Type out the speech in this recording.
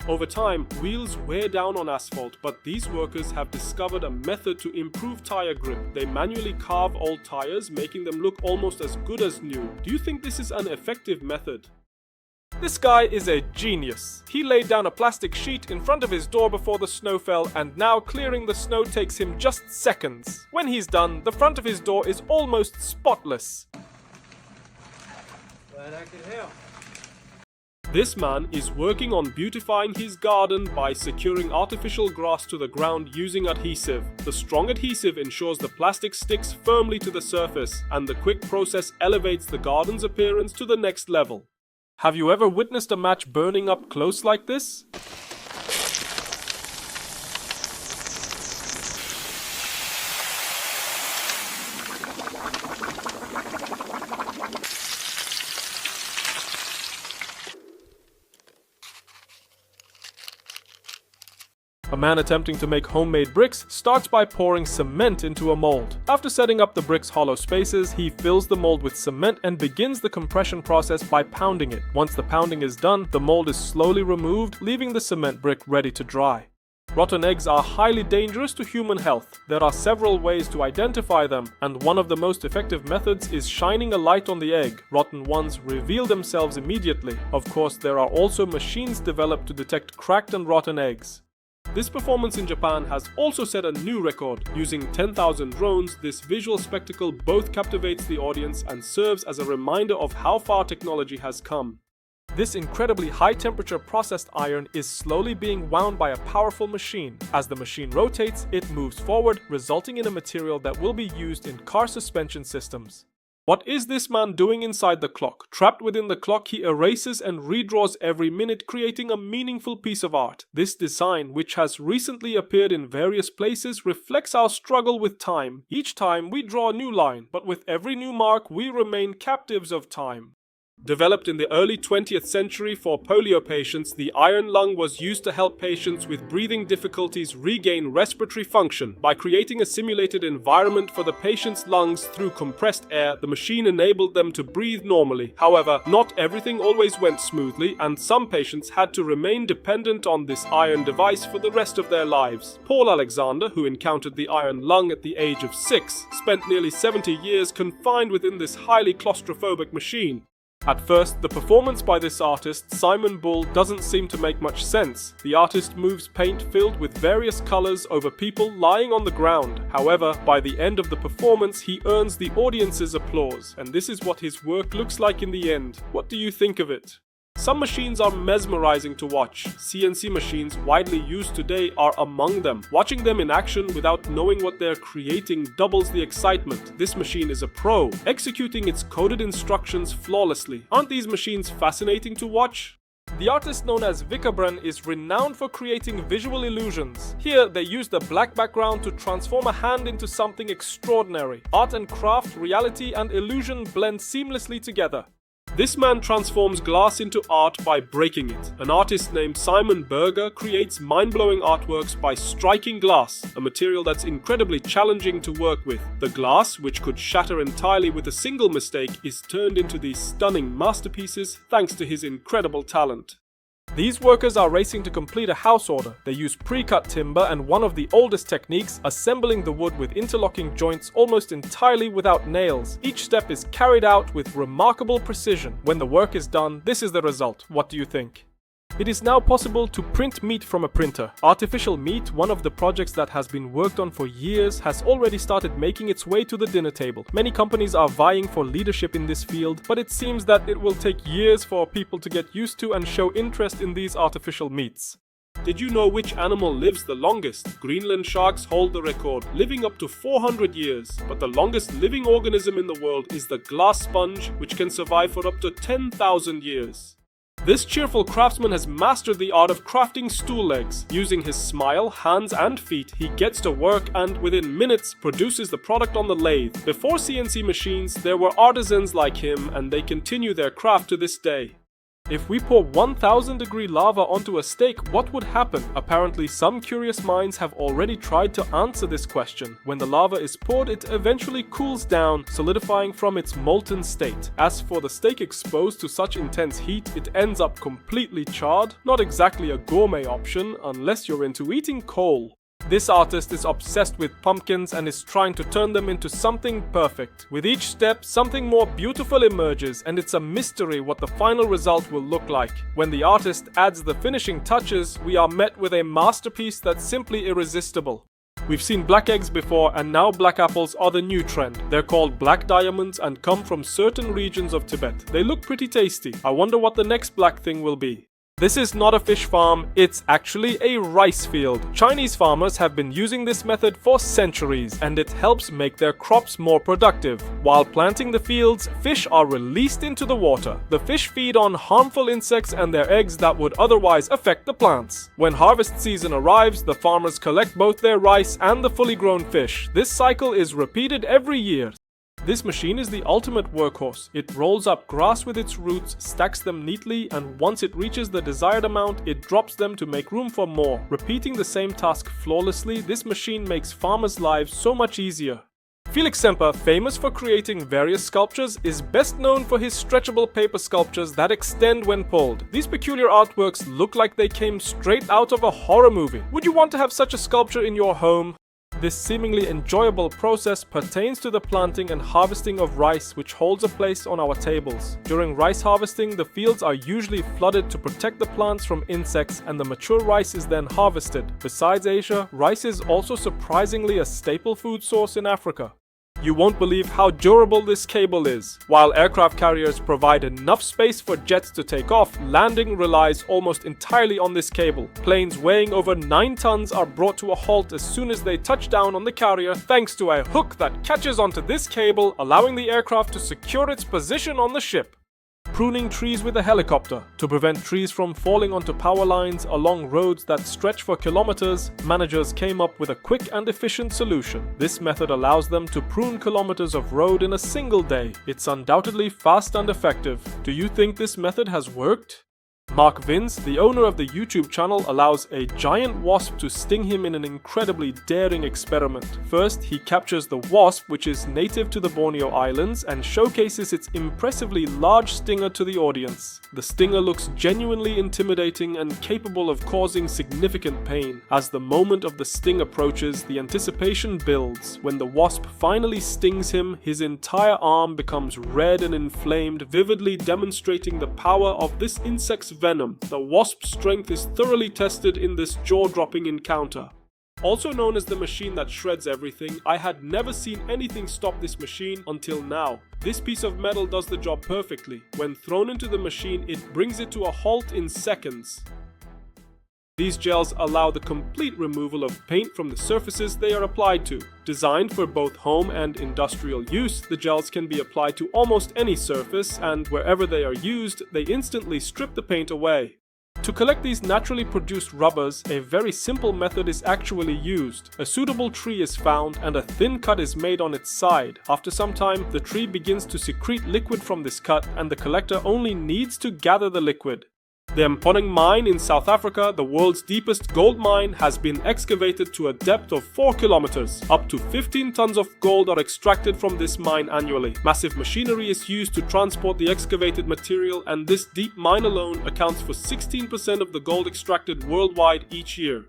Over time, wheels wear down on asphalt, but these workers have discovered a method to improve tire grip. They manually carve old tires, making them look almost as good as new. Do you think this is an effective method? This guy is a genius. He laid down a plastic sheet in front of his door before the snow fell, and now clearing the snow takes him just seconds. When he's done, the front of his door is almost spotless. Glad I could help. This man is working on beautifying his garden by securing artificial grass to the ground using adhesive. The strong adhesive ensures the plastic sticks firmly to the surface, and the quick process elevates the garden's appearance to the next level. Have you ever witnessed a match burning up close like this? A man attempting to make homemade bricks starts by pouring cement into a mold. After setting up the brick's hollow spaces, he fills the mold with cement and begins the compression process by pounding it. Once the pounding is done, the mold is slowly removed, leaving the cement brick ready to dry. Rotten eggs are highly dangerous to human health. There are several ways to identify them, and one of the most effective methods is shining a light on the egg. Rotten ones reveal themselves immediately. Of course, there are also machines developed to detect cracked and rotten eggs. This performance in Japan has also set a new record. Using 10,000 drones, this visual spectacle both captivates the audience and serves as a reminder of how far technology has come. This incredibly high-temperature processed iron is slowly being wound by a powerful machine. As the machine rotates, it moves forward, resulting in a material that will be used in car suspension systems. What is this man doing inside the clock? Trapped within the clock, he erases and redraws every minute, creating a meaningful piece of art. This design, which has recently appeared in various places, reflects our struggle with time. Each time we draw a new line, but with every new mark we remain captives of time. Developed in the early 20th century for polio patients, the iron lung was used to help patients with breathing difficulties regain respiratory function. By creating a simulated environment for the patient's lungs through compressed air, the machine enabled them to breathe normally. However, not everything always went smoothly, and some patients had to remain dependent on this iron device for the rest of their lives. Paul Alexander, who encountered the iron lung at the age of 6, spent nearly 70 years confined within this highly claustrophobic machine. At first, the performance by this artist, Simon Bull, doesn't seem to make much sense. The artist moves paint filled with various colors over people lying on the ground. However, by the end of the performance, he earns the audience's applause, and this is what his work looks like in the end. What do you think of it? Some machines are mesmerizing to watch. CNC machines widely used today are among them. Watching them in action without knowing what they're creating doubles the excitement. This machine is a pro, executing its coded instructions flawlessly. Aren't these machines fascinating to watch? The artist known as Vikabran is renowned for creating visual illusions. Here, they use the black background to transform a hand into something extraordinary. Art and craft, reality and illusion blend seamlessly together. This man transforms glass into art by breaking it. An artist named Simon Berger creates mind-blowing artworks by striking glass, a material that's incredibly challenging to work with. The glass, which could shatter entirely with a single mistake, is turned into these stunning masterpieces thanks to his incredible talent. These workers are racing to complete a house order. They use pre-cut timber and one of the oldest techniques, assembling the wood with interlocking joints almost entirely without nails. Each step is carried out with remarkable precision. When the work is done, this is the result. What do you think? It is now possible to print meat from a printer. Artificial meat, one of the projects that has been worked on for years, has already started making its way to the dinner table. Many companies are vying for leadership in this field, but it seems that it will take years for people to get used to and show interest in these artificial meats. Did you know which animal lives the longest? Greenland sharks hold the record, living up to 400 years. But the longest living organism in the world is the glass sponge, which can survive for up to 10,000 years. This cheerful craftsman has mastered the art of crafting stool legs. Using his smile, hands and feet, he gets to work and within minutes produces the product on the lathe. Before CNC machines, there were artisans like him and they continue their craft to this day. If we pour 1000-degree lava onto a steak, what would happen? Apparently, some curious minds have already tried to answer this question. When the lava is poured, it eventually cools down, solidifying from its molten state. As for the steak exposed to such intense heat, it ends up completely charred. Not exactly a gourmet option, unless you're into eating coal. This artist is obsessed with pumpkins and is trying to turn them into something perfect. With each step, something more beautiful emerges, and it's a mystery what the final result will look like. When the artist adds the finishing touches, we are met with a masterpiece that's simply irresistible. We've seen black eggs before, and now black apples are the new trend. They're called black diamonds and come from certain regions of Tibet. They look pretty tasty. I wonder what the next black thing will be. This is not a fish farm, it's actually a rice field. Chinese farmers have been using this method for centuries, and it helps make their crops more productive. While planting the fields, fish are released into the water. The fish feed on harmful insects and their eggs that would otherwise affect the plants. When harvest season arrives, the farmers collect both their rice and the fully grown fish. This cycle is repeated every year. This machine is the ultimate workhorse. It rolls up grass with its roots, stacks them neatly, and once it reaches the desired amount, it drops them to make room for more. Repeating the same task flawlessly, this machine makes farmers' lives so much easier. Felix Semper, famous for creating various sculptures, is best known for his stretchable paper sculptures that extend when pulled. These peculiar artworks look like they came straight out of a horror movie. Would you want to have such a sculpture in your home? This seemingly enjoyable process pertains to the planting and harvesting of rice, which holds a place on our tables. During rice harvesting, the fields are usually flooded to protect the plants from insects, and the mature rice is then harvested. Besides Asia, rice is also surprisingly a staple food source in Africa. You won't believe how durable this cable is. While aircraft carriers provide enough space for jets to take off, landing relies almost entirely on this cable. Planes weighing over 9 tons are brought to a halt as soon as they touch down on the carrier thanks to a hook that catches onto this cable, allowing the aircraft to secure its position on the ship. Pruning trees with a helicopter. To prevent trees from falling onto power lines along roads that stretch for kilometers, managers came up with a quick and efficient solution. This method allows them to prune kilometers of road in a single day. It's undoubtedly fast and effective. Do you think this method has worked? Mark Vince, the owner of the YouTube channel, allows a giant wasp to sting him in an incredibly daring experiment. First, he captures the wasp, which is native to the Borneo Islands, and showcases its impressively large stinger to the audience. The stinger looks genuinely intimidating and capable of causing significant pain. As the moment of the sting approaches, the anticipation builds. When the wasp finally stings him, his entire arm becomes red and inflamed, vividly demonstrating the power of this insect's venom. The wasp's strength is thoroughly tested in this jaw-dropping encounter. Also known as the machine that shreds everything, I had never seen anything stop this machine until now. This piece of metal does the job perfectly. When thrown into the machine, it brings it to a halt in seconds. These gels allow the complete removal of paint from the surfaces they are applied to. Designed for both home and industrial use, the gels can be applied to almost any surface, and wherever they are used, they instantly strip the paint away. To collect these naturally produced rubbers, a very simple method is actually used. A suitable tree is found and a thin cut is made on its side. After some time, the tree begins to secrete liquid from this cut, and the collector only needs to gather the liquid. The Mponeng mine in South Africa, the world's deepest gold mine, has been excavated to a depth of 4 kilometers. Up to 15 tons of gold are extracted from this mine annually. Massive machinery is used to transport the excavated material, and this deep mine alone accounts for 16% of the gold extracted worldwide each year.